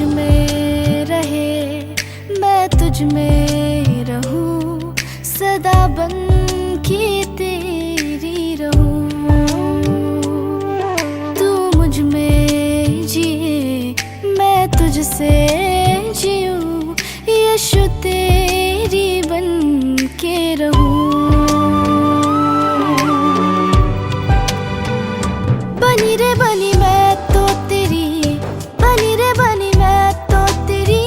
मुझ में रहे, मैं तुझ में रहूं, सदा बन के तेरी रहूं। तू मुझ में जिए, मैं तुझसे जीऊं, यीशु तेरी बन के रहूं। बनी रे बनी मैं तो तेरी, बनी रे बनी मैं तो तेरी।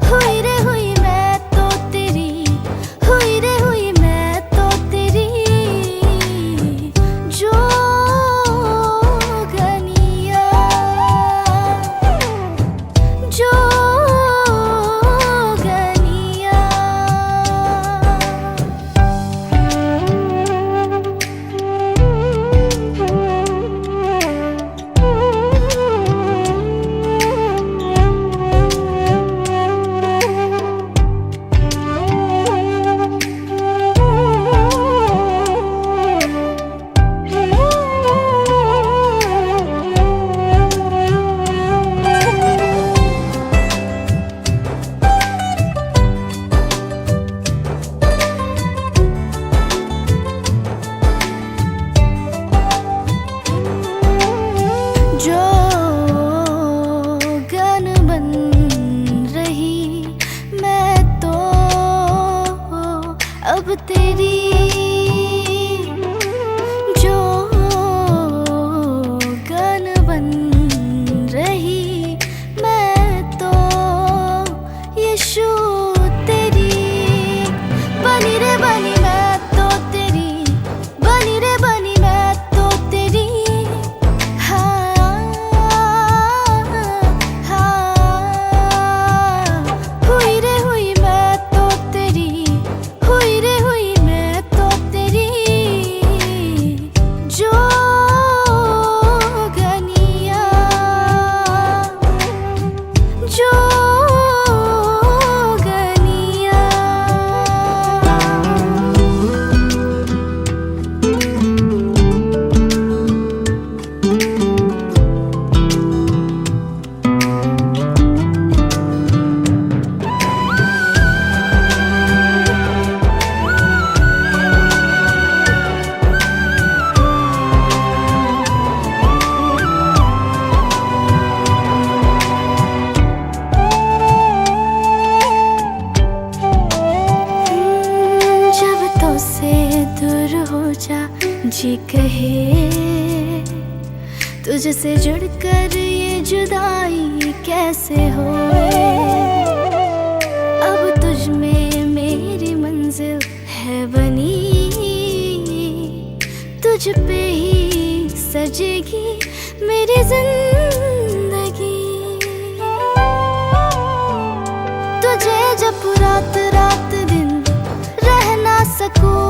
हुई रे हुई मैं तो तेरी, हुई रे हुई मैं तो तेरी। जो गनिया, जो अब तेरी, जो गन बन रही मैं तो यीशु तेरी। बनी रे बनी मैं तो तेरी, बनी रे बनी मैं तो तेरी। हुई रे हुई मैं तो तेरी, हुई रे हुई मैं तो तेरी। जो गनिया, जो गनिया। दूर हो जा जी कहे, तुझसे जुड़कर ये जुदाई कैसे होए। अब तुझ में मेरी मंजिल है बनी, तुझ पे ही सजेगी मेरी जिंदगी। तुझे जब रात रात दिन रह ना सकूं